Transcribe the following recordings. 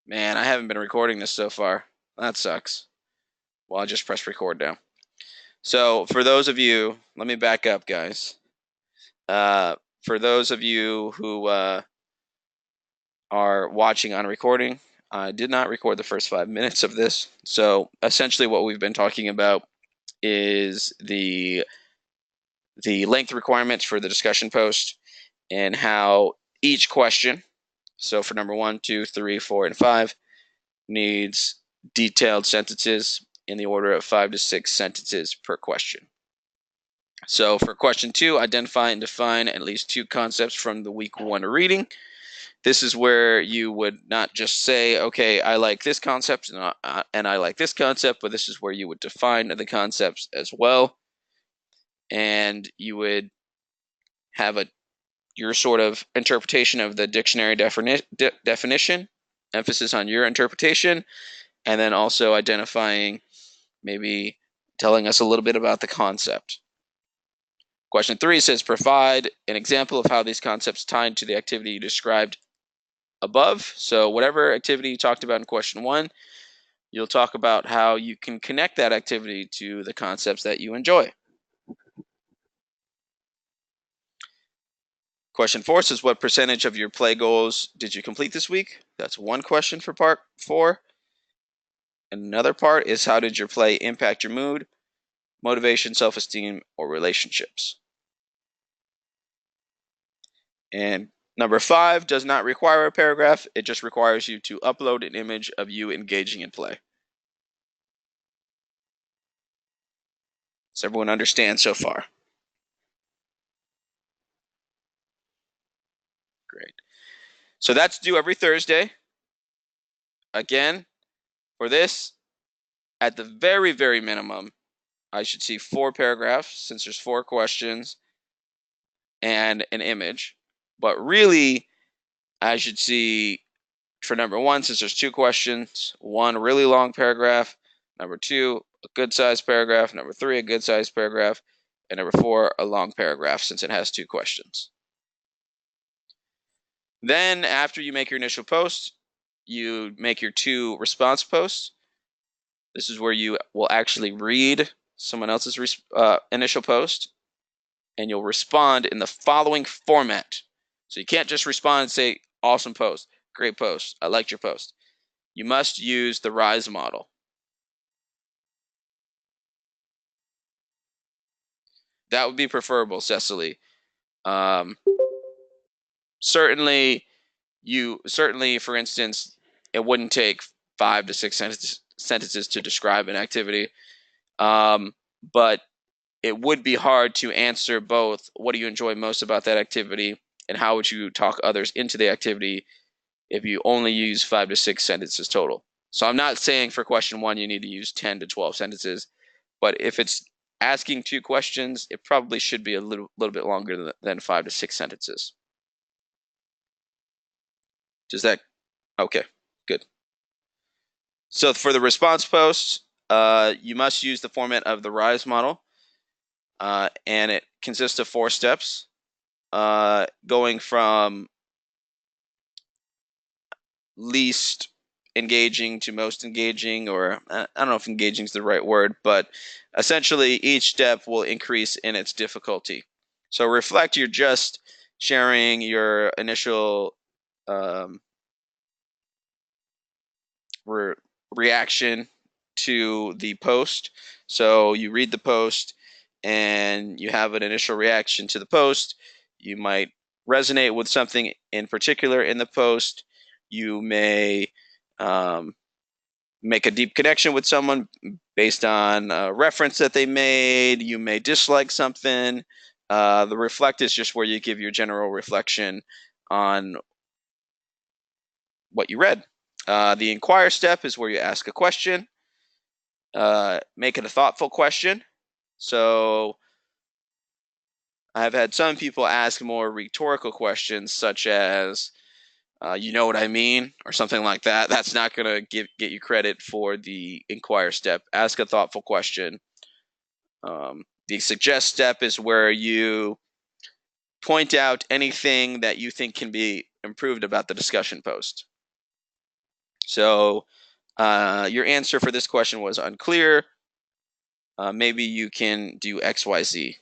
Man, I haven't been recording this so far. That sucks. Well, I just pressed record now. So for those of you, let me back up, guys. For those of you who are watching on recording, I did not record the first 5 minutes of this. So essentially what we've been talking about is the length requirements for the discussion post and how each question, so for number 1, 2, 3, 4, and 5, needs detailed sentences in the order of 5 to 6 sentences per question. So for question 2, identify and define at least 2 concepts from the week 1 reading. This is where you would not just say, okay, I like this concept and I like this concept, but this is where you would define the concepts as well. And you would have your sort of interpretation of the dictionary definition, emphasis on your interpretation, and then also identifying, maybe telling us a little bit about the concept. Question 3 says, provide an example of how these concepts tie into the activity you described above. So whatever activity you talked about in question 1, you'll talk about how you can connect that activity to the concepts that you enjoy. Question 4 says, what percentage of your play goals did you complete this week? That's one question for part 4. Another part is, how did your play impact your mood, motivation, self-esteem, or relationships? And number 5 does not require a paragraph. It just requires you to upload an image of you engaging in play. Does everyone understand so far? Great. So that's due every Thursday. Again, for this, at the very, very minimum, I should see 4 paragraphs, since there's 4 questions and an image. But really, I should see, for number 1, since there's 2 questions, 1 really long paragraph, number 2, a good sized paragraph, number 3, a good sized paragraph, and number 4, a long paragraph, since it has 2 questions. Then after you make your initial post, you make your 2 response posts. This is where you will actually read someone else's initial post, and you'll respond in the following format. So you can't just respond and say, awesome post, great post, I liked your post. You must use the RISE model. That would be preferable, Cecily. Certainly, for instance, it wouldn't take 5 to 6 sentences to describe an activity, but it would be hard to answer both what do you enjoy most about that activity and how would you talk others into the activity if you only use 5 to 6 sentences total. So I'm not saying for question 1 you need to use 10 to 12 sentences, but if it's asking 2 questions, it probably should be a little bit longer than 5 to 6 sentences. Does that? Okay, good. So for the response posts, you must use the format of the RISE model, and it consists of 4 steps, going from least engaging to most engaging, or I don't know if engaging is the right word, but essentially each step will increase in its difficulty. So reflect, you're just sharing your initial reaction to the post. So you read the post and you have an initial reaction to the post. You might resonate with something in particular in the post. You may make a deep connection with someone based on a reference that they made. You may dislike something. The reflect is just where you give your general reflection on what you read. The inquire step is where you ask a question, make it a thoughtful question. So I've had some people ask more rhetorical questions, such as, you know what I mean, or something like that. That's not going to get you credit for the inquire step. Ask a thoughtful question. The suggest step is where you point out anything that you think can be improved about the discussion post. So your answer for this question was unclear. Maybe you can do XYZ.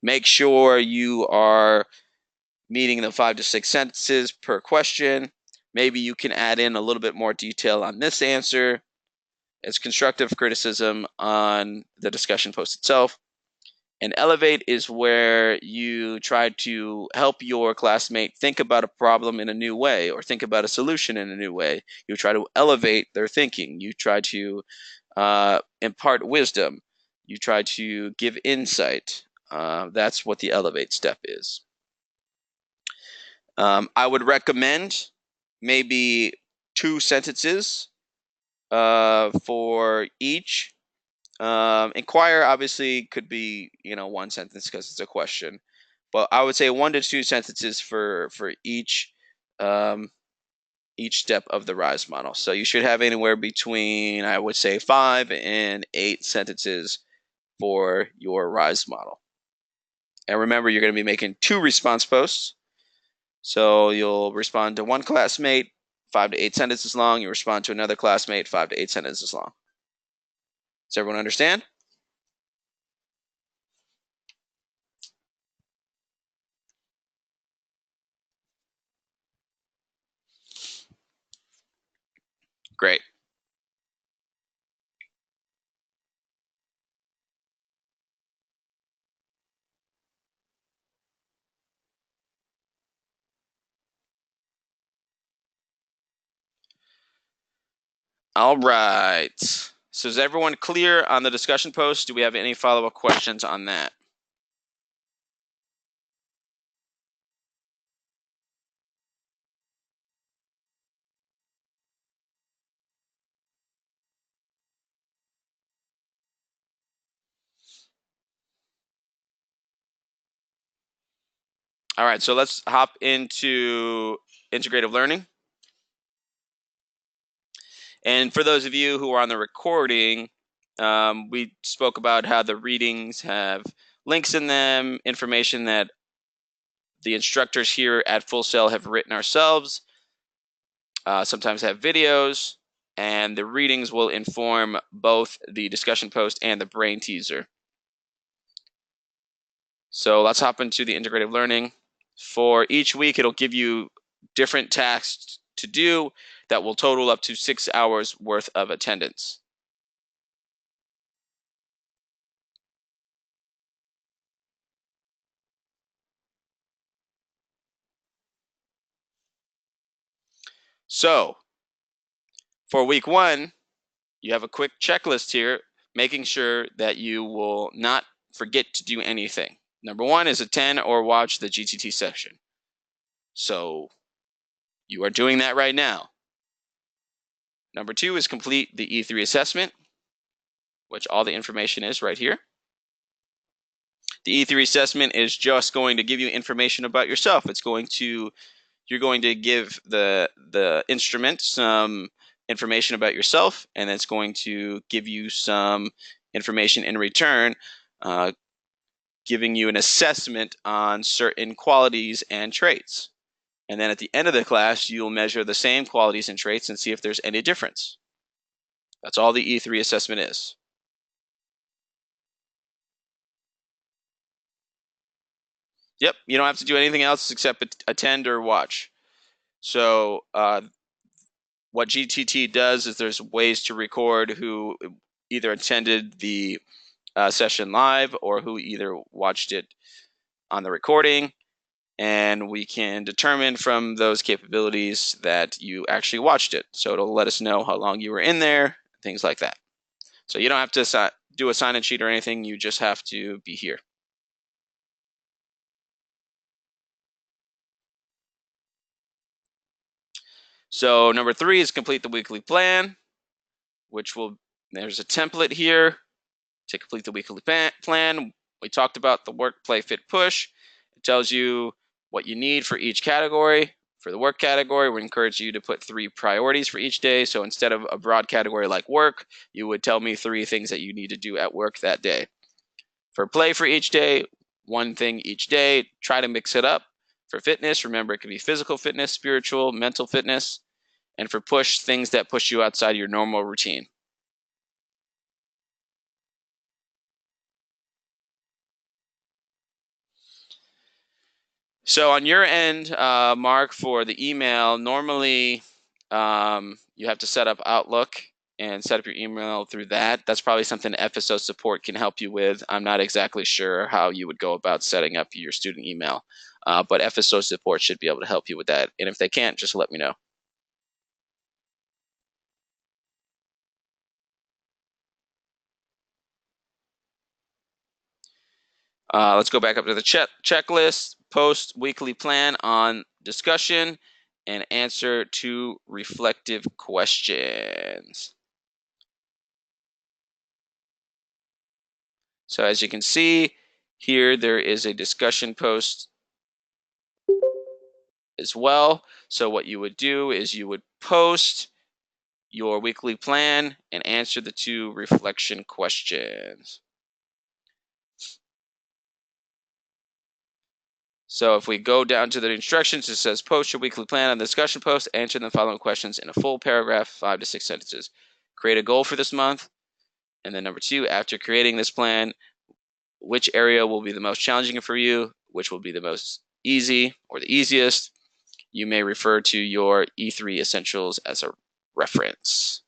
Make sure you are meeting the 5 to 6 sentences per question. Maybe you can add in a little bit more detail on this answer. It's constructive criticism on the discussion post itself. And elevate is where you try to help your classmate think about a problem in a new way or think about a solution in a new way. You try to elevate their thinking. You try to impart wisdom. You try to give insight. That's what the elevate step is. I would recommend maybe 2 sentences for each. Inquire obviously could be 1 sentence because it's a question, but I would say 1 to 2 sentences for each step of the RISE model. So you should have anywhere between, I would say, 5 and 8 sentences for your RISE model. And remember, you're going to be making 2 response posts. So you'll respond to one classmate, 5 to 8 sentences long. You respond to another classmate, 5 to 8 sentences long. Does everyone understand? Great. All right. So is everyone clear on the discussion post? Do we have any follow-up questions on that? All right, so let's hop into integrative learning. And for those of you who are on the recording, we spoke about how the readings have links in them, information that the instructors here at Full Sail have written ourselves, sometimes have videos, and the readings will inform both the discussion post and the brain teaser. So let's hop into the integrative learning. For each week, it'll give you different tasks to do that will total up to 6 hours worth of attendance. So for week 1, you have a quick checklist here, making sure that you will not forget to do anything. Number 1 is attend or watch the GTT session. So you are doing that right now. Number 2 is complete the E3 assessment, which all the information is right here. The E3 assessment is just going to give you information about yourself. You're going to give the instrument some information about yourself, and it's going to give you some information in return, giving you an assessment on certain qualities and traits. And then at the end of the class, you'll measure the same qualities and traits and see if there's any difference. That's all the E3 assessment is. Yep, you don't have to do anything else except attend or watch. So what GTT does is there's ways to record who either attended the session live or who either watched it on the recording, and we can determine from those capabilities that you actually watched it. So it'll let us know how long you were in there, things like that. So you don't have to do a sign-in sheet or anything. You just have to be here. So number 3 is complete the weekly plan, which there's a template here to complete the weekly plan. We talked about the work, play, fit, push. It tells you what you need for each category. For the work category, we encourage you to put 3 priorities for each day. So instead of a broad category like work, you would tell me 3 things that you need to do at work that day. For play for each day, 1 thing each day. Try to mix it up. For fitness, remember it can be physical fitness, spiritual, mental fitness. and for push, things that push you outside your normal routine. So on your end, Mark, for the email, normally you have to set up Outlook and set up your email through that. That's probably something FSO support can help you with. I'm not exactly sure how you would go about setting up your student email, but FSO support should be able to help you with that. And if they can't, just let me know. Let's go back up to the checklist, post weekly plan on discussion, and answer 2 reflective questions. So as you can see here, there is a discussion post as well. So what you would do is you would post your weekly plan and answer the 2 reflection questions. So if we go down to the instructions, it says post your weekly plan on the discussion post, answer the following questions in a full paragraph, 5 to 6 sentences. Create a goal for this month. And then number 2, after creating this plan, which area will be the most challenging for you, which will be the most easy or the easiest. You may refer to your E3 essentials as a reference.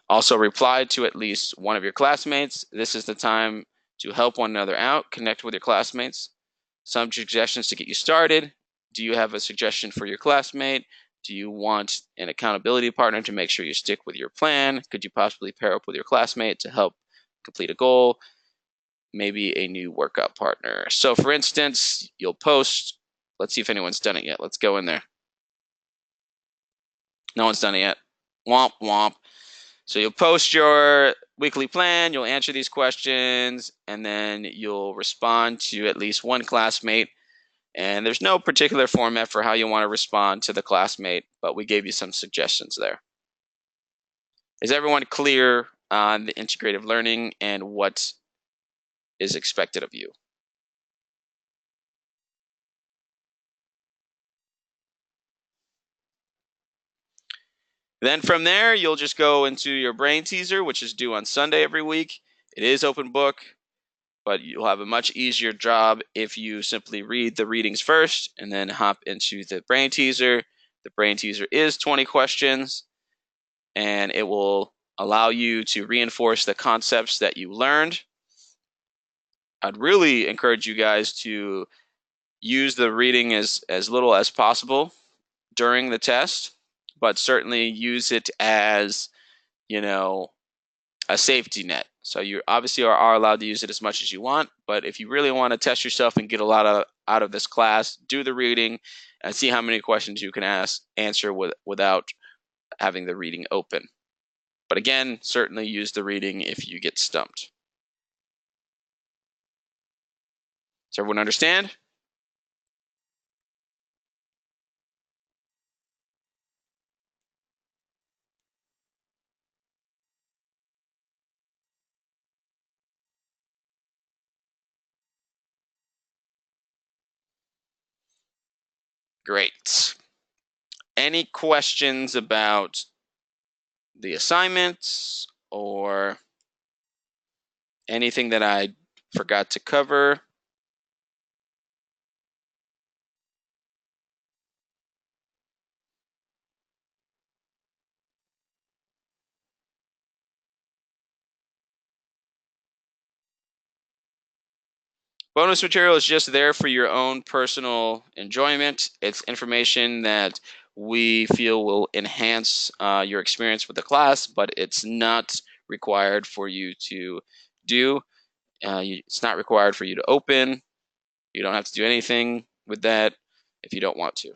Also reply to at least one of your classmates. This is the time to help one another out, connect with your classmates. Some suggestions to get you started. Do you have a suggestion for your classmate? Do you want an accountability partner to make sure you stick with your plan? Could you possibly pair up with your classmate to help complete a goal? Maybe a new workout partner. So for instance, you'll post, let's see if anyone's done it yet. Let's go in there. No one's done it yet. Womp, womp. So you'll post your weekly plan, you'll answer these questions, and then you'll respond to at least one classmate. And there's no particular format for how you want to respond to the classmate, but we gave you some suggestions there. Is everyone clear on the integrative learning and what is expected of you? Then from there, you'll just go into your brain teaser, which is due on Sunday every week. It is open book, but you'll have a much easier job if you simply read the readings first and then hop into the brain teaser. The brain teaser is 20 questions, and it will allow you to reinforce the concepts that you learned. I'd really encourage you guys to use the reading as little as possible during the test, but certainly use it as, a safety net. So you obviously are allowed to use it as much as you want, but if you really want to test yourself and get a lot out of this class, do the reading and see how many questions you can answer without having the reading open. But again, certainly use the reading if you get stumped. Does everyone understand? Great. Any questions about the assignments or anything that I forgot to cover? Bonus material is just there for your own personal enjoyment. It's information that we feel will enhance your experience with the class, but it's not required for you to do. It's not required for you to open. You don't have to do anything with that if you don't want to.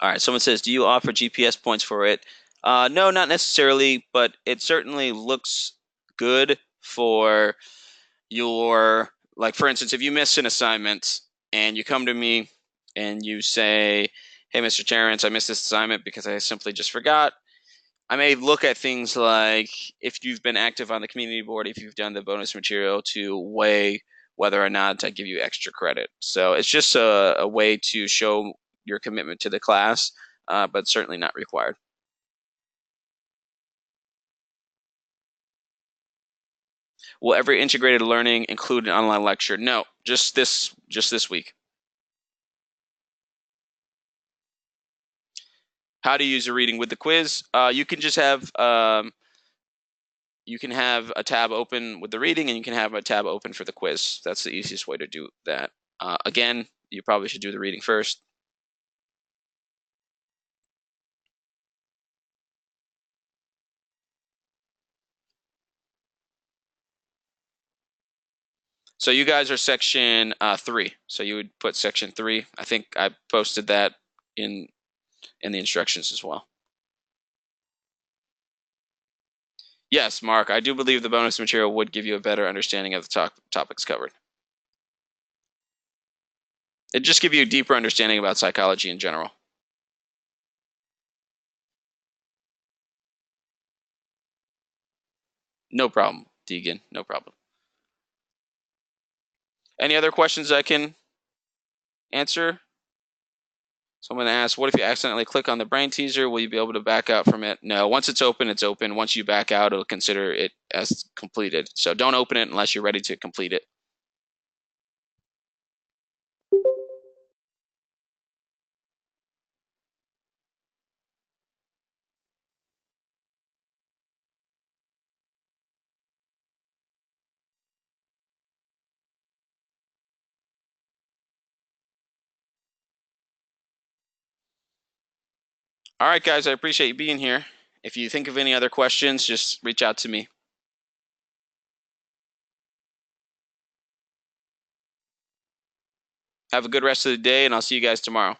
All right, someone says, do you offer GPS points for it? No, not necessarily, but it certainly looks good for your, like, for instance, if you miss an assignment and you come to me and you say, hey, Mr. Terrence, I missed this assignment because I simply just forgot. I may look at things like if you've been active on the community board, if you've done the bonus material to weigh whether or not I give you extra credit. So it's just a way to show your commitment to the class, but certainly not required. Will every integrated learning include an online lecture? No, just this week. How to use a reading with the quiz? You can just have you can have a tab open with the reading, and you can have a tab open for the quiz. That's the easiest way to do that. Again, you probably should do the reading first. So you guys are section 3. So you would put section 3. I think I posted that in the instructions as well. Yes, Mark, I do believe the bonus material would give you a better understanding of the topics covered. It just give you a deeper understanding about psychology in general. No problem, Deegan. No problem. Any other questions I can answer? Someone asked, what if you accidentally click on the brain teaser? Will you be able to back out from it? No, once it's open, it's open. Once you back out, it'll consider it as completed. So don't open it unless you're ready to complete it. All right, guys, I appreciate you being here. If you think of any other questions, just reach out to me. Have a good rest of the day, and I'll see you guys tomorrow.